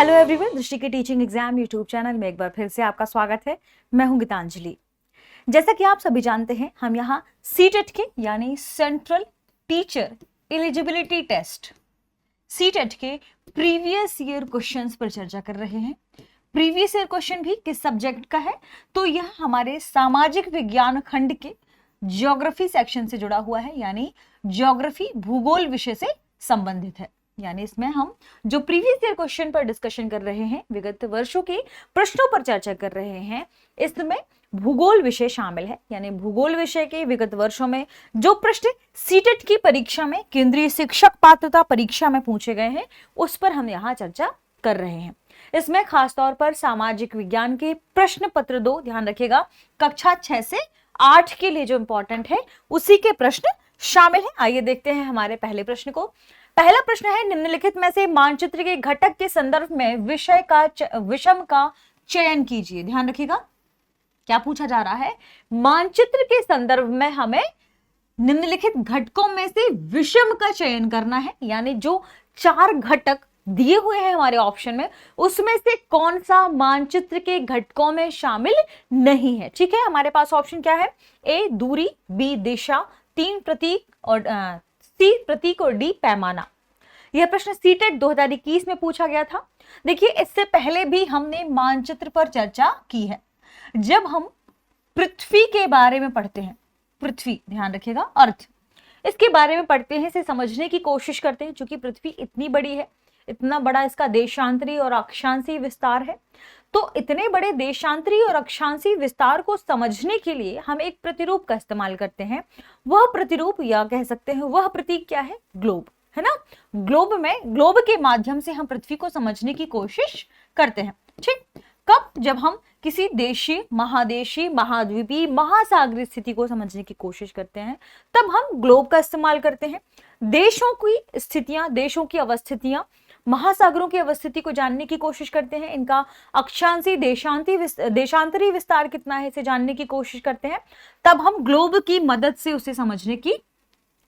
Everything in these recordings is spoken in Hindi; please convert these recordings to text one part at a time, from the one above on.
हेलो एवरीवन, दृष्टि के टीचिंग एग्जाम यूट्यूब चैनल में एक बार फिर से आपका स्वागत है। मैं हूं गीतांजलि। जैसा कि आप सभी जानते हैं, हम यहाँ सीटेट के यानी central teacher eligibility test CTET के प्रीवियस ईयर क्वेश्चंस पर चर्चा कर रहे हैं। प्रीवियस ईयर क्वेश्चन भी किस सब्जेक्ट का है? तो यह हमारे सामाजिक विज्ञान खंड के ज्योग्राफी सेक्शन से जुड़ा हुआ है, यानी ज्योग्राफी भूगोल विषय से संबंधित है। यानी इसमें हम जो प्रीवियस ईयर क्वेश्चन पर डिस्कशन कर रहे हैं, विगत वर्षों के प्रश्नों पर चर्चा कर रहे हैं, इसमें भूगोल विषय शामिल है। यानी भूगोल विषय के विगत वर्षों में जो प्रश्न सीटेट की परीक्षा में, केंद्रीय शिक्षक पात्रता परीक्षा में पूछे गए हैं, उस पर हम यहाँ चर्चा कर रहे हैं। इसमें खासतौर पर सामाजिक विज्ञान के प्रश्न पत्र 2, ध्यान रखिएगा, कक्षा 6 से 8 के लिए जो इंपॉर्टेंट है उसी के प्रश्न शामिल है। आइए देखते हैं हमारे पहले प्रश्न को। पहला प्रश्न है, निम्नलिखित में से मानचित्र के घटक के संदर्भ में विषम का चयन कीजिए। ध्यान रखिएगा, क्या पूछा जा रहा है? मानचित्र के संदर्भ में हमें निम्नलिखित घटकों में से विषम का चयन करना है। यानी जो 4 घटक दिए हुए हैं हमारे ऑप्शन में, उसमें से कौन सा मानचित्र के घटकों में शामिल नहीं है। ठीक है, हमारे पास ऑप्शन क्या है? ए दूरी, बी दिशा, 3 प्रतीक और सी प्रतीक और डी पैमाना। यह प्रश्न सीटेट 2021 में पूछा गया था। देखिए, इससे पहले भी हमने मानचित्र पर चर्चा की है। जब हम पृथ्वी के बारे में पढ़ते हैं, पृथ्वी, ध्यान रखिएगा, अर्थ, इसके बारे में पढ़ते हैं, इसे समझने की कोशिश करते हैं। चूंकि पृथ्वी इतनी बड़ी है, इतना बड़ा इसका देशांतरी और अक्षांशीय विस्तार है, तो इतने बड़े देशांतरी और अक्षांशीय विस्तार को समझने के लिए हम एक प्रतिरूप का इस्तेमाल करते हैं। वह प्रतिरूप, या कह सकते हैं वह प्रतीक क्या है? ग्लोब, है ना। ग्लोब के माध्यम से हम पृथ्वी को समझने की कोशिश करते हैं। ठीक, कब? जब हम किसी देशीय, महादेशीय, महाद्वीपीय, महासागरीय स्थिति को समझने की कोशिश करते हैं, तब हम ग्लोब का इस्तेमाल करते हैं। देशों की स्थितियां, देशों की अवस्थितियां, महासागरों की अवस्थिति को जानने की कोशिश करते हैं। इनका अक्षांशीय, देशांतरी विस्तार कितना है, इसे जानने की कोशिश करते हैं। तब हम ग्लोब की मदद से उसे समझने की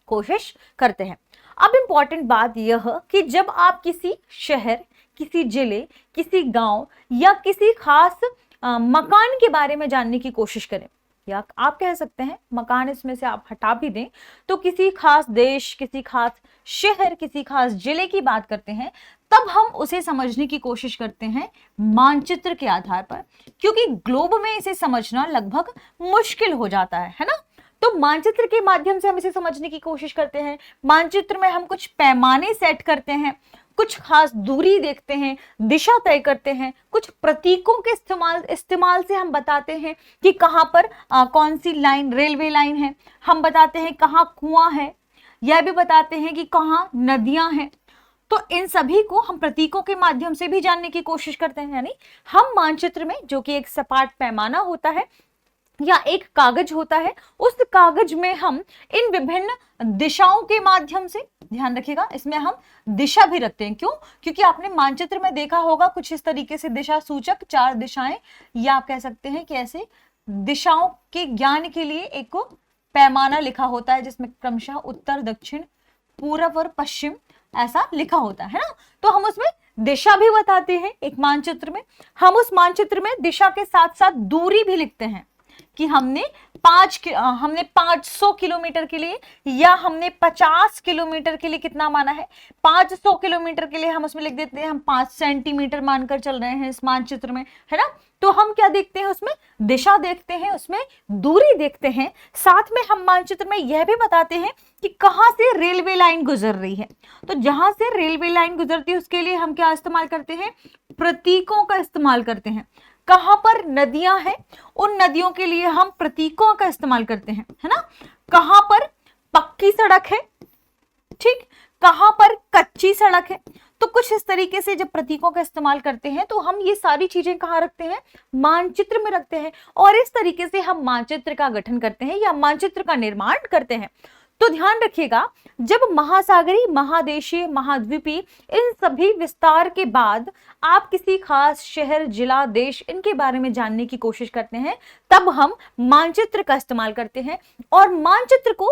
कोशिश करते हैं। अब इंपॉर्टेंट बात यह कि जब आप किसी शहर, किसी जिले, किसी गांव या किसी खास मकान के बारे में जानने की कोशिश करें, या आप कह सकते हैं मकान इसमें से आप हटा भी दें, तो किसी खास देश, किसी खास शहर, किसी खास जिले की बात करते हैं, तब हम उसे समझने की कोशिश करते हैं मानचित्र के आधार पर, क्योंकि ग्लोब में इसे समझना लगभग मुश्किल हो जाता है ना। तो मानचित्र के माध्यम से हम इसे समझने की कोशिश करते हैं। मानचित्र में हम कुछ पैमाने सेट करते हैं, कुछ खास दूरी देखते हैं, दिशा तय करते हैं, कुछ प्रतीकों के इस्तेमाल से हम बताते हैं कि कहां पर कौन सी लाइन, रेलवे लाइन है। हम बताते हैं कहां कुआं है, यह भी बताते हैं कि कहां नदियां हैं। तो इन सभी को हम प्रतीकों के माध्यम से भी जानने की कोशिश करते हैं। यानी हम मानचित्र में, जो कि एक सपाट पैमाना होता है या एक कागज होता है, उस कागज में हम इन विभिन्न दिशाओं के माध्यम से, ध्यान रखिएगा, इसमें हम दिशा भी रखते हैं। क्यों? क्योंकि आपने मानचित्र में देखा होगा कुछ इस तरीके से दिशा सूचक 4 दिशाएं, या आप कह सकते हैं कि ऐसे दिशाओं के ज्ञान के लिए एक पैमाना लिखा होता है, जिसमें क्रमशः उत्तर, दक्षिण, पूर्व और पश्चिम ऐसा लिखा होता है ना। तो हम उसमें दिशा भी बताते हैं। एक मानचित्र में हम उस मानचित्र में दिशा के साथ साथ दूरी भी लिखते हैं कि हमने 500 किलोमीटर के लिए या हमने 50 किलोमीटर के लिए कितना माना है। 500 किलोमीटर के लिए हम उसमें लिख देते हैं हम 5 सेंटीमीटर मानकर चल रहे हैं इस मानचित्र में, है ना। तो हम क्या देखते हैं? उसमें दिशा देखते हैं, उसमें दूरी देखते हैं। साथ में हम मानचित्र में यह भी बताते हैं कि कहां से रेलवे लाइन गुजर रही है। तो जहां से रेलवे लाइन गुजरती है उसके लिए हम क्या इस्तेमाल करते हैं? प्रतीकों का इस्तेमाल करते हैं। कहां पर नदियां हैं, उन नदियों के लिए हम प्रतीकों का इस्तेमाल करते हैं, है ना। कहां पर पक्की सड़क है, ठीक, कहां पर कच्ची सड़क है। तो कुछ इस तरीके से जब प्रतीकों का इस्तेमाल करते हैं तो हम ये सारी चीजें कहां रखते हैं? मानचित्र में रखते हैं। और इस तरीके से हम मानचित्र का गठन करते हैं या मानचित्र का निर्माण करते हैं। तो ध्यान रखिएगा, जब महासागरीय, महादेशीय, महाद्वीपीय, इन सभी विस्तार के बाद आप किसी खास शहर, जिला, देश, इनके बारे में जानने की कोशिश करते हैं, तब हम मानचित्र का इस्तेमाल करते हैं। और मानचित्र को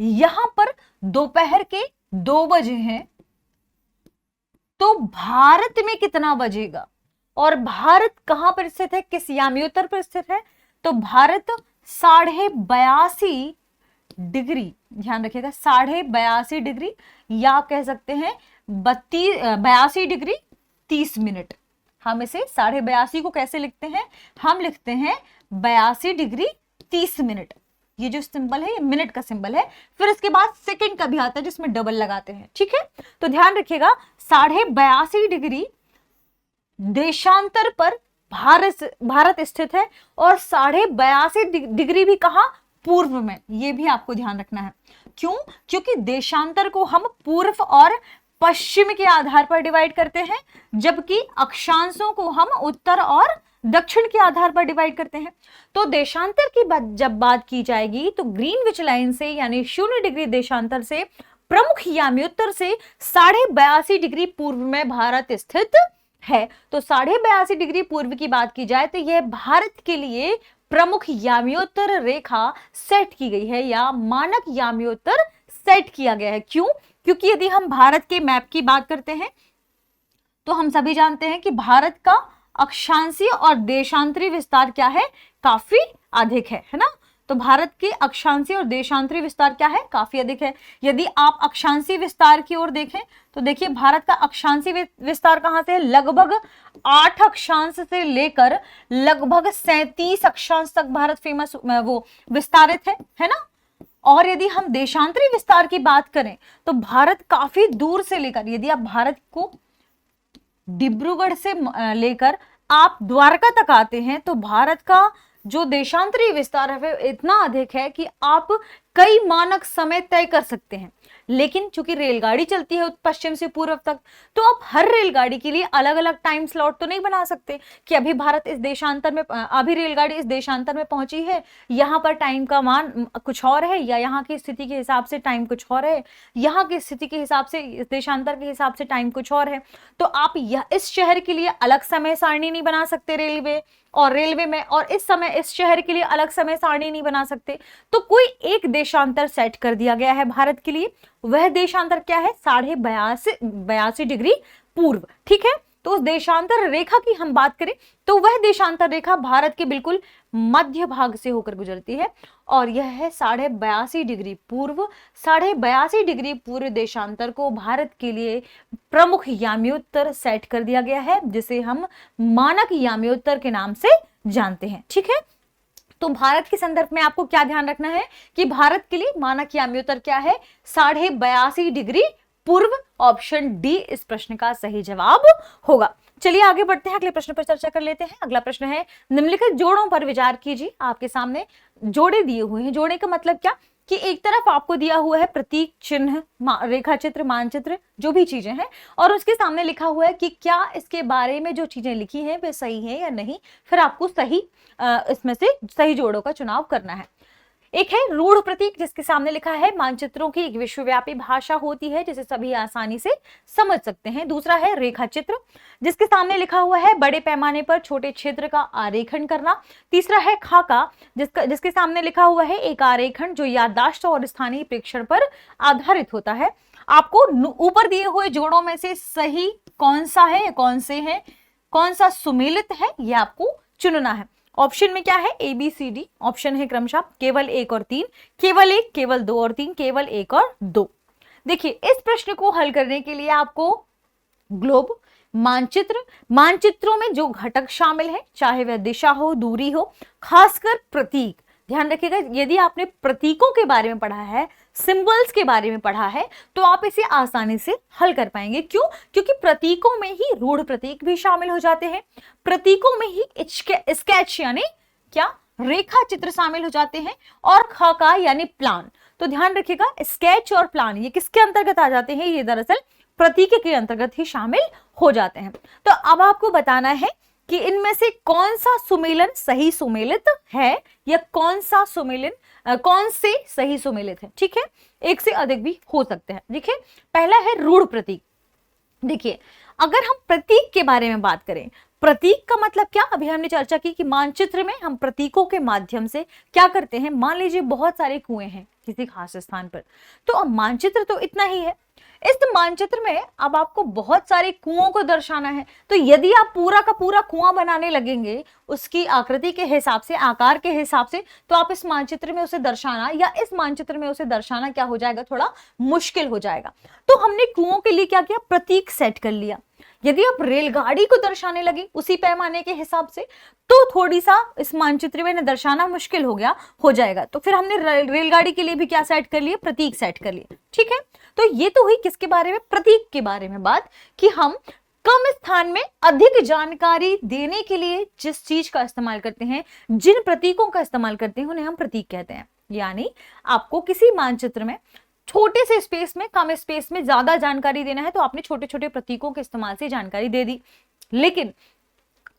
यहां पर दोपहर के 2 बजे हैं, तो भारत में कितना बजेगा? और भारत कहां पर स्थित है, किस यामी-उत्तर पर स्थित है? तो भारत 82.5 डिग्री, ध्यान रखिएगा 82.5 डिग्री, या आप कह सकते हैं 82 डिग्री 30 मिनट। हम इसे 82.5 को कैसे लिखते हैं? हम लिखते हैं 82 डिग्री 30 मिनट। ये जो सिंबल है ये मिनट का सिंबल है। फिर इसके बाद सेकंड का भी आता है जिसमें डबल लगाते हैं, ठीक है। तो ध्यान रखिएगा 82.5 डिग्री देशांतर पर भारत स्थित है, और 82.5 डिग्री भी कहां? पूर्व में। ये भी आपको ध्यान रखना है। क्यों? क्योंकि देशांतर को हम पूर्व और पश्चिम के आधार पर डिवाइड करते हैं, जबकि अक्षांशों को हम उत्तर और दक्षिण के आधार पर डिवाइड करते हैं। तो देशांतर की जब बात की जाएगी तो ग्रीनविच लाइन से यानी 0 डिग्री देशांतर से प्रमुख यामी उत्तर से 82.5 डिग्री पूर्व में भारत स्थित है। तो 82.5 डिग्री पूर्व की बात की जाए तो यह भारत के लिए प्रमुख यामियोत्तर रेखा सेट की गई है, या मानक यामियोत्तर सेट किया गया है। क्यों? क्योंकि यदि हम भारत के मैप की बात करते हैं तो हम सभी जानते हैं कि भारत का अक्षांशीय और देशांतरी विस्तार क्या है? काफी अधिक है ना। तो भारत के अक्षांशीय और देशांतरी विस्तार क्या है? काफी अधिक है। यदि आप अक्षांशीय विस्तार की ओर देखें तो देखिए भारत का अक्षांशीय विस्तार कहां से है? लगभग 8 अक्षांश से लेकर लगभग 37 अक्षांश तक भारत वो विस्तारित है ना। और यदि हम देशांतरी विस्तार की बात करें तो भारत काफी दूर से लेकर, यदि आप भारत को डिब्रूगढ़ से लेकर आप द्वारका तक आते हैं तो भारत का जो देशांतरी विस्तार है इतना अधिक है कि आप कई मानक समय तय कर सकते हैं। लेकिन चूंकि रेलगाड़ी चलती है पश्चिम से पूर्व तक, तो आप हर रेलगाड़ी के लिए अलग अलग टाइम स्लॉट तो नहीं बना सकते कि अभी भारत इस देशांतर में, अभी रेलगाड़ी इस देशांतर में पहुंची है, यहाँ पर टाइम का मान कुछ और है, या यहाँ की स्थिति के हिसाब से टाइम कुछ और है, यहाँ की स्थिति के हिसाब से, इस देशांतर के हिसाब से टाइम कुछ और है। तो आप इस शहर के लिए अलग समय सारणी नहीं बना सकते रेलवे में, और इस समय इस शहर के लिए अलग समय सारणी नहीं बना सकते। तो कोई एक देशांतर सेट कर दिया गया है भारत के लिए। वह देशांतर क्या है? 82.5 डिग्री पूर्व, ठीक है। तो उस देशांतर रेखा की हम बात करें तो वह देशांतर रेखा भारत के बिल्कुल मध्य भाग से होकर गुजरती है, और यह है 82.5 डिग्री पूर्व। 82.5 डिग्री पूर्व देशांतर को भारत के लिए प्रमुख यामियोत्तर सेट कर दिया गया है, जिसे हम मानक यामियोत्तर के नाम से जानते हैं, ठीक है। तो भारत के संदर्भ में आपको क्या ध्यान रखना है कि भारत के लिए मानक यामियोत्तर क्या है? 82.5 डिग्री पूर्व। ऑप्शन डी इस प्रश्न का सही जवाब होगा। चलिए आगे बढ़ते हैं, अगले प्रश्न पर चर्चा कर लेते हैं। अगला प्रश्न है, निम्नलिखित जोड़ों पर विचार कीजिए। आपके सामने जोड़े दिए हुए हैं। जोड़े का मतलब क्या कि एक तरफ आपको दिया हुआ है प्रतीक, चिन्ह, रेखा चित्र, मानचित्र, जो भी चीजें हैं, और उसके सामने लिखा हुआ है कि क्या इसके बारे में जो चीजें लिखी हैं वे सही है या नहीं। फिर आपको सही इसमें से सही जोड़ों का चुनाव करना है। एक है रूढ़ प्रतीक, जिसके सामने लिखा है मानचित्रों की एक विश्वव्यापी भाषा होती है जिसे सभी आसानी से समझ सकते हैं। दूसरा है रेखा चित्र, जिसके सामने लिखा हुआ है बड़े पैमाने पर छोटे क्षेत्र का आरेखन करना। तीसरा है खाका, जिसके सामने लिखा हुआ है एक आरेखन जो याददाश्त और स्थानीय प्रेक्षण पर आधारित होता है। आपको ऊपर दिए हुए जोड़ों में से सही कौन सा है, कौन से है, कौन सा सुमेलित है, यह आपको चुनना है। ऑप्शन में क्या है? A B C D option है क्रमशः केवल 1 और 3, केवल 1, केवल 2 और 3, केवल 1 और 2। देखिए इस प्रश्न को हल करने के लिए आपको ग्लोब, मानचित्रों में जो घटक शामिल है, चाहे वह दिशा हो, दूरी हो, खासकर प्रतीक, ध्यान रखिएगा। यदि आपने प्रतीकों के बारे में पढ़ा है, सिंबल्स के बारे में पढ़ा है, तो आप इसे आसानी से हल कर पाएंगे। क्यों? क्योंकि प्रतीकों में ही रूढ़ प्रतीक भी शामिल हो जाते हैं, प्रतीकों में ही स्केच यानी क्या, रेखा चित्र शामिल हो जाते हैं, और खाका यानी प्लान। तो ध्यान रखिएगा स्केच और प्लान ये किसके अंतर्गत आ जाते हैं? ये दरअसल प्रतीक के अंतर्गत ही शामिल हो जाते हैं। तो अब आपको बताना है कि इनमें से कौन सा सुमेलन सही सुमेलित है, या कौन से सही सुमेलित है, ठीक है। एक से अधिक भी हो सकते हैं। देखिए पहला है रूढ़ प्रतीक। देखिए अगर हम प्रतीक के बारे में बात करें प्रतीक का मतलब क्या, अभी हमने चर्चा की कि मानचित्र में हम प्रतीकों के माध्यम से क्या करते हैं। मान लीजिए बहुत सारे कुएं हैं किसी खास स्थान पर, तो अब मानचित्र तो इतना ही है। इस मानचित्र में अब आपको बहुत सारे कुओं को दर्शाना है, तो यदि आप पूरा का पूरा कुआं बनाने लगेंगे उसकी आकृति के हिसाब से, आकार के हिसाब से, तो आप इस मानचित्र में उसे दर्शाना या इस मानचित्र में उसे दर्शाना क्या हो जाएगा, थोड़ा मुश्किल हो जाएगा। तो हमने कुओं के लिए क्या किया, प्रतीक सेट कर लिया। यदि आप रेलगाड़ी को दर्शाने लगे उसी पैमाने के हिसाब से, तो थोड़ी सा इस मानचित्र में दर्शाना मुश्किल हो जाएगा। तो फिर हमने रेलगाड़ी के लिए भी क्या सेट कर लिए, प्रतीक सेट कर लिए। ठीक है, तो ये तो हुई किसके बारे में, प्रतीक के बारे में बात, कि हम कम स्थान में अधिक जानकारी देने के लिए जिस चीज का इस्तेमाल करते हैं, जिन प्रतीकों का इस्तेमाल करते हैं, उन्हें हम प्रतीक कहते हैं। यानी आपको किसी मानचित्र में छोटे से स्पेस में, कम स्पेस में ज्यादा जानकारी देना है, तो आपने छोटे छोटे प्रतीकों के इस्तेमाल से जानकारी दे दी। लेकिन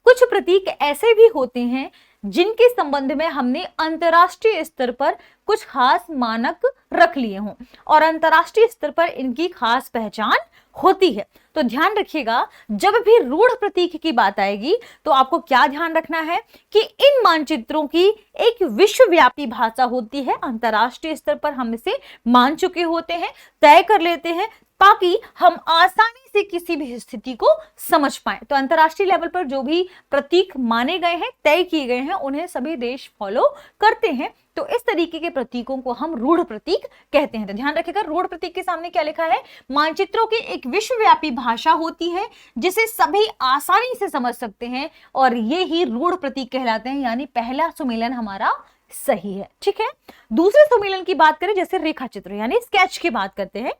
कुछ प्रतीक ऐसे भी होते हैं जिनके संबंध में हमने अंतरराष्ट्रीय स्तर पर कुछ खास मानक रख लिए हों और अंतरराष्ट्रीय स्तर पर इनकी खास पहचान होती है। तो ध्यान रखिएगा, जब भी रूढ़ प्रतीक की बात आएगी तो आपको क्या ध्यान रखना है कि इन मानचित्रों की एक विश्वव्यापी भाषा होती है। अंतरराष्ट्रीय स्तर पर हम इसे मान चुके होते हैं, तय कर लेते हैं, ताकि हम आसानी से किसी भी स्थिति को समझ पाए। तो अंतरराष्ट्रीय लेवल पर जो भी प्रतीक माने गए हैं, तय किए गए हैं, उन्हें सभी देश फॉलो करते हैं। तो इस तरीके के प्रतीकों को हम रूढ़ प्रतीक कहते हैं। तो ध्यान रखिएगा, रूढ़ प्रतीक के सामने क्या लिखा है, मानचित्रों की एक विश्वव्यापी भाषा होती है जिसे सभी आसानी से समझ सकते हैं, और ये ही रूढ़ प्रतीक कहलाते हैं। यानी पहला सुमेलन हमारा सही है। ठीक है, दूसरे सुमेलन की बात करें, जैसे रेखा चित्र यानी स्केच की बात करते हैं।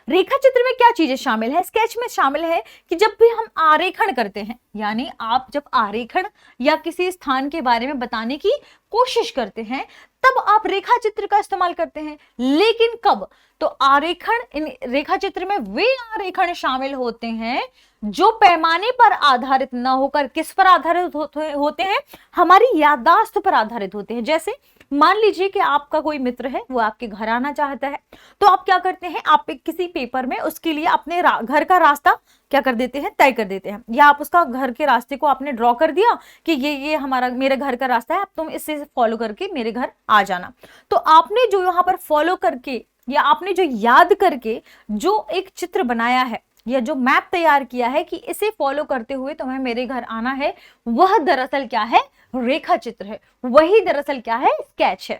रेखा चित्र में क्या चीजें शामिल है, स्केच में शामिल है कि जब भी हम आरेखण करते हैं, यानी आप जब आरेखण या किसी स्थान के बारे में बताने की कोशिश करते हैं, तब आप रेखा चित्र का इस्तेमाल करते हैं। लेकिन कब, तो आरेखण, इन रेखा चित्र में वे आरेखण शामिल होते हैं जो पैमाने पर आधारित न होकर किस पर आधारित होते हैं, हमारी याददाश्त पर आधारित होते हैं। जैसे मान लीजिए कि आपका कोई मित्र है, वो आपके घर आना चाहता है, तो आप क्या करते हैं, आप किसी पेपर में उसके लिए अपने घर का रास्ता क्या कर देते हैं, तय कर देते हैं, या आप उसका घर के रास्ते को आपने ड्रॉ कर दिया कि ये हमारा, मेरे घर का रास्ता है, अब तुम इससे फॉलो करके मेरे घर आ जाना। तो आपने जो यहाँ पर फॉलो करके या आपने जो याद करके जो एक चित्र बनाया है या जो मैप तैयार किया है कि इसे फॉलो करते हुए तुम्हें मेरे घर आना है, वह दरअसल क्या है, रेखा चित्र है। वही दरअसल क्या है, स्केच है।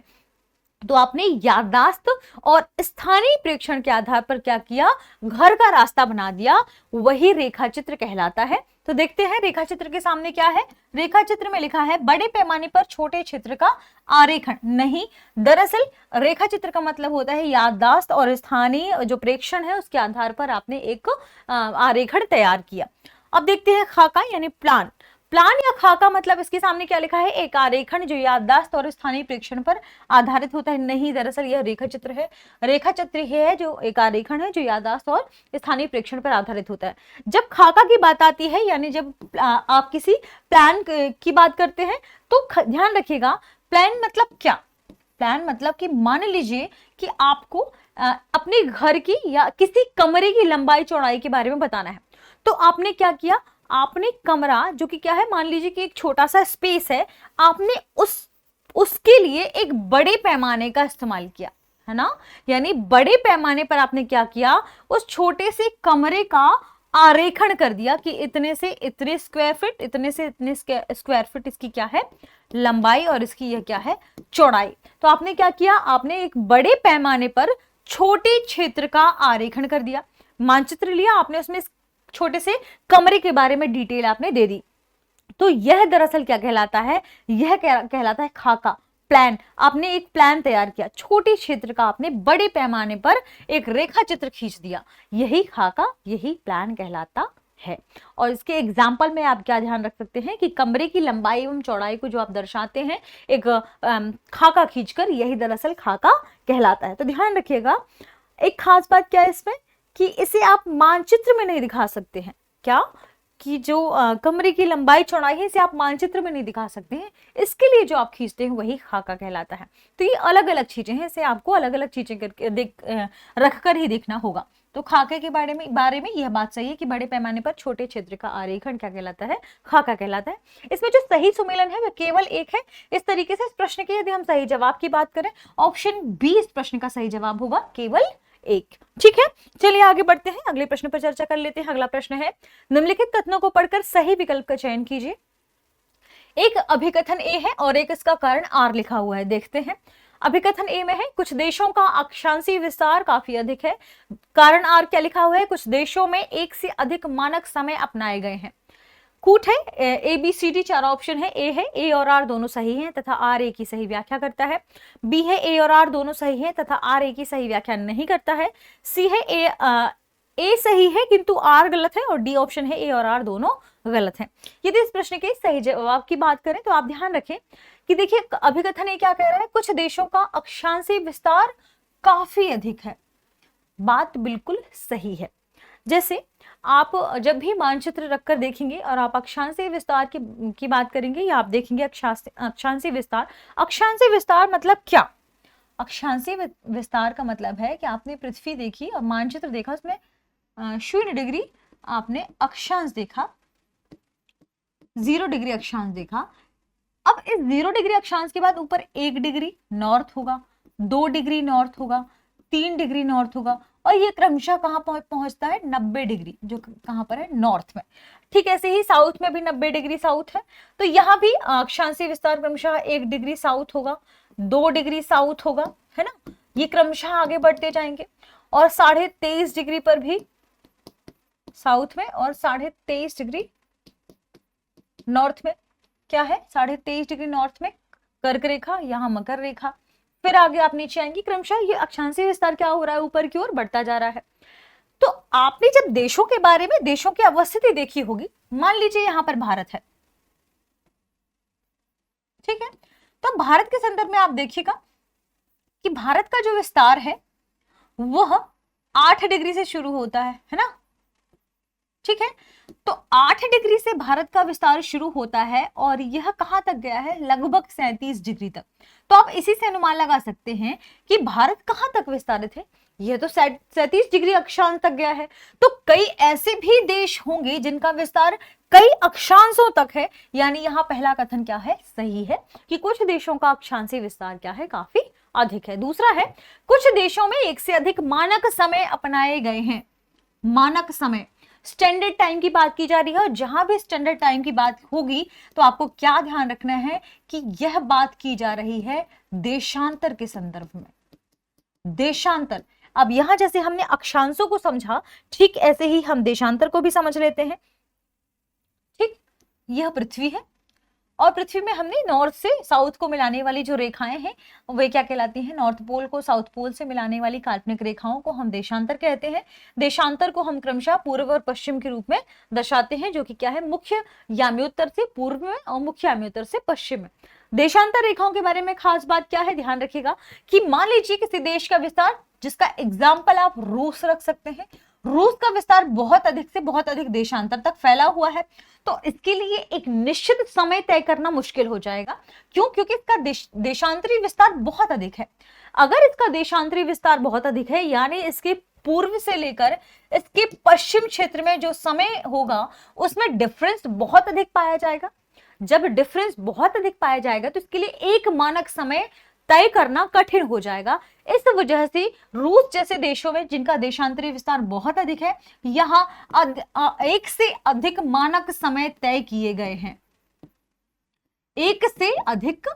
तो आपने याददाश्त और स्थानीय प्रेक्षण के आधार पर क्या किया, घर का रास्ता बना दिया, वही रेखा चित्र कहलाता है। तो देखते हैं रेखा चित्र के सामने क्या है। रेखा चित्र में लिखा है बड़े पैमाने पर छोटे क्षेत्र का आरेखण। नहीं, दरअसल रेखा चित्र का मतलब होता है याददाश्त और स्थानीय जो प्रेक्षण है उसके आधार पर आपने एक आरेखण तैयार किया। अब देखते हैं खाका यानी प्लान। प्लान या खाका मतलब इसके सामने क्या लिखा है, एक आरेखण जो याददाश्त और स्थानीय प्रेक्षण पर आधारित होता है। नहीं, दरअसल यह रेखा चित्र है। रेखा चित्र है जो एक आरेखण है जो याददाश्त और स्थानीय प्रेक्षण पर आधारित होता है। जब खाका की बात आती है, यानी जब आप किसी प्लान की बात करते हैं, तो ध्यान रखिएगा, प्लान मतलब क्या, प्लान मतलब कि मान लीजिए कि आपको अपने घर की या किसी कमरे की लंबाई चौड़ाई के बारे में बताना है। तो आपने क्या किया, आपने कमरा जो कि क्या है, मान लीजिए कि एक छोटा सा स्पेस है, आपने उसके लिए एक बड़े पैमाने का इस्तेमाल किया, है ना। यानी बड़े पैमाने पर आपने क्या किया, उस छोटे से कमरे का आरेखण कर दिया कि इतने से इतने स्क्वायर फीट, इतने से इतने स्क्वायर फीट इसकी क्या है, लंबाई, और इसकी यह क्या है, चौड़ाई। तो आपने क्या किया, आपने एक बड़े पैमाने पर छोटे क्षेत्र का आरेखण कर दिया, मानचित्र लिया आपने, उसमें छोटे से कमरे के बारे में डिटेल आपने दे दी। तो यह दरअसल क्या कहलाता है, यह कहलाता है खाका, प्लान। आपने एक प्लान तैयार किया, छोटे क्षेत्र का आपने बड़े पैमाने पर एक रेखा चित्र खींच दिया, यही खाका, यही प्लान कहलाता है। और इसके एग्जाम्पल में आप क्या ध्यान रख सकते हैं कि कमरे की लंबाई एवं चौड़ाई को जो आप दर्शाते हैं एक खाका खींचकर, यही दरअसल खाका कहलाता है। तो ध्यान रखिएगा, एक खास बात क्या है इसमें कि इसे आप मानचित्र में नहीं दिखा सकते हैं। क्या, आपकी जो कमरे की लंबाई चौड़ाई है इसे आप मानचित्र में नहीं दिखा सकते हैं, इसके लिए जो आप खींचते हैं वही खाका कहलाता है। तो ये अलग अलग चीजें हैं, इसे आपको अलग अलग चीजें करके रख कर ही देखना होगा। तो खाके के बारे में यह बात सही है कि बड़े पैमाने पर छोटे क्षेत्र का आरेखन क्या कहलाता है, खाका कहलाता है। इसमें जो सही सुमेलन है वह केवल एक है। इस तरीके से इस प्रश्न के यदि हम सही जवाब की बात करें, ऑप्शन बी इस प्रश्न का सही जवाब होगा, केवल एक। ठीक है, चलिए आगे बढ़ते हैं, अगले प्रश्न पर चर्चा कर लेते हैं। अगला प्रश्न है, निम्नलिखित कथनों को पढ़कर सही विकल्प का चयन कीजिए। एक अभिकथन ए है और एक इसका कारण आर लिखा हुआ है, देखते हैं। अभिकथन ए में है, कुछ देशों का अक्षांशीय विस्तार काफी अधिक है। कारण आर क्या लिखा हुआ है, कुछ देशों में एक से अधिक मानक समय अपनाए गए हैं। कूट है, ए बी सी डी चार ऑप्शन है, ए है ए और आर दोनों सही हैं तथा आर ए की सही व्याख्या करता है। बी है ए और आर दोनों सही हैं तथा आर ए की सही व्याख्या नहीं करता है। सी है ए सही है किंतु आर गलत है, और डी ऑप्शन है ए और आर दोनों गलत है। यदि इस प्रश्न के सही जवाब की बात करें तो आप ध्यान रखें कि देखिए अभिकथन ये क्या कह रहा है, कुछ देशों का अक्षांशीय विस्तार काफी अधिक है। बात बिल्कुल सही है। जैसे आप जब भी मानचित्र रखकर देखेंगे और आप अक्षांशीय विस्तार की बात करेंगे या आप देखेंगे अक्षांशीय विस्तार, अक्षांशीय विस्तार मतलब क्या? अक्षांशीय विस्तार का मतलब है कि आपने पृथ्वी देखी और मानचित्र देखा, उसमें 0 डिग्री आपने अक्षांश देखा, 0 डिग्री अक्षांश देखा। अब इस 0 डिग्री अक्षांश के बाद ऊपर 1 डिग्री नॉर्थ होगा, 2 डिग्री नॉर्थ होगा, 3 डिग्री नॉर्थ होगा, और ये क्रमशः कहां पहुंचता है, 90 डिग्री, जो कहां पर है, नॉर्थ में। ठीक ऐसे ही साउथ में भी 90 डिग्री साउथ है। तो यहाँ भी अक्षांशीय विस्तार क्रमशः 1 डिग्री साउथ होगा, 2 डिग्री साउथ होगा, है ना। ये क्रमशः आगे बढ़ते जाएंगे और 23.5 डिग्री पर भी साउथ में, और 23.5 डिग्री नॉर्थ में क्या है, 23.5 डिग्री नॉर्थ में कर्क रेखा, यहाँ मकर रेखा। फिर आगे आप नीचे आएंगे, क्रमशः ये अक्षांशीय विस्तार क्या हो रहा है, ऊपर की ओर बढ़ता जा रहा है। तो आपने जब देशों के बारे में, देशों की अवस्थिति देखी होगी, मान लीजिए यहां पर भारत है, ठीक है। तो भारत के संदर्भ में आप देखिएगा कि भारत का जो विस्तार है वह 8 डिग्री से शुरू होता है ना, ठीक है। तो 8 डिग्री से भारत का विस्तार शुरू होता है और यह कहां तक गया है, लगभग 37 डिग्री तक। तो आप इसी से अनुमान लगा सकते हैं कि भारत कहां तक विस्तारित है, यह तो 37 डिग्री अक्षांश तक गया है। तो कई ऐसे भी देश होंगे जिनका विस्तार कई अक्षांशों तक है, यानी यहां पहला कथन क्या है, सही है कि कुछ देशों का अक्षांशीय विस्तार क्या है, काफी अधिक है। दूसरा है, कुछ देशों में एक से अधिक मानक समय अपनाए गए हैं। मानक समय, स्टैंडर्ड टाइम की बात की जा रही है, और जहां भी स्टैंडर्ड टाइम की बात होगी तो आपको क्या ध्यान रखना है कि यह बात की जा रही है देशांतर के संदर्भ में। देशांतर, अब यहां जैसे हमने अक्षांशों को समझा, ठीक ऐसे ही हम देशांतर को भी समझ लेते हैं। ठीक, यह पृथ्वी है और पृथ्वी में हमने नॉर्थ से साउथ को मिलाने वाली जो रेखाएं हैं वे क्या कहलाती हैं, नॉर्थ पोल को साउथ पोल से मिलाने वाली काल्पनिक रेखाओं को हम देशांतर कहते हैं। देशांतर को हम क्रमशः पूर्व और पश्चिम के रूप में दर्शाते हैं, जो कि क्या है, मुख्य याम्योत्तर से पूर्व में और मुख्य याम्योत्तर से पश्चिम में। देशांतर रेखाओं के बारे में खास बात क्या है, ध्यान रखिएगा कि मान लीजिए किसी देश का विस्तार, जिसका एग्जाम्पल आप रूस रख सकते हैं, रूस का विस्तार बहुत अधिक से बहुत अधिक देशांतर तक फैला हुआ है। तो इसके लिए एक निश्चित समय तय करना मुश्किल हो जाएगा। क्यों? क्योंकि इसका देशांतरी विस्तार बहुत अधिक है। अगर इसका देशांतरी विस्तार बहुत अधिक है, यानी इसके पूर्व से लेकर इसके पश्चिम क्षेत्र में जो समय होगा उसमें डिफरेंस बहुत अधिक पाया जाएगा। जब डिफरेंस बहुत अधिक पाया जाएगा तो इसके लिए एक मानक समय तय करना कठिन हो जाएगा। इस वजह से रूस जैसे देशों में जिनका देशांतरी विस्तार बहुत अधिक है, यहां एक से अधिक मानक समय तय किए गए हैं। एक से अधिक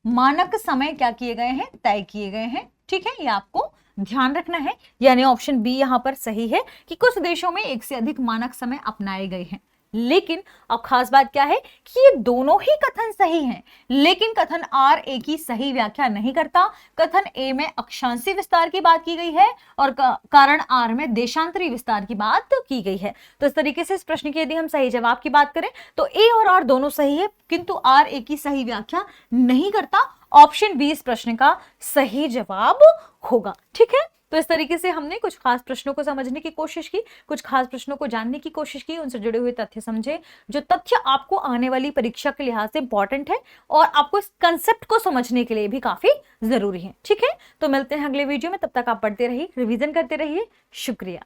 मानक समय क्या किए गए हैं, तय किए गए हैं। ठीक है, ये आपको ध्यान रखना है। यानी ऑप्शन बी यहां पर सही है कि कुछ देशों में एक से अधिक मानक समय अपनाए गए हैं। लेकिन अब खास बात क्या है कि ये दोनों ही कथन सही हैं, लेकिन कथन आर ए की सही व्याख्या नहीं करता। कथन ए में अक्षांशीय विस्तार की बात की गई है और कारण आर में देशांतरी विस्तार की बात की गई है। तो इस तरीके से इस प्रश्न की यदि हम सही जवाब की बात करें तो ए और आर दोनों सही है, किंतु आर ए की सही व्याख्या नहीं करता। ऑप्शन बी इस प्रश्न का सही जवाब होगा। ठीक है, तो इस तरीके से हमने कुछ खास प्रश्नों को समझने की कोशिश की, कुछ खास प्रश्नों को जानने की कोशिश की, उनसे जुड़े हुए तथ्य समझे, जो तथ्य आपको आने वाली परीक्षा के लिहाज से इंपॉर्टेंट है और आपको इस कंसेप्ट को समझने के लिए भी काफी जरूरी है। ठीक है, तो मिलते हैं अगले वीडियो में, तब तक आप पढ़ते रहिए, रिवीजन करते रहिए। शुक्रिया।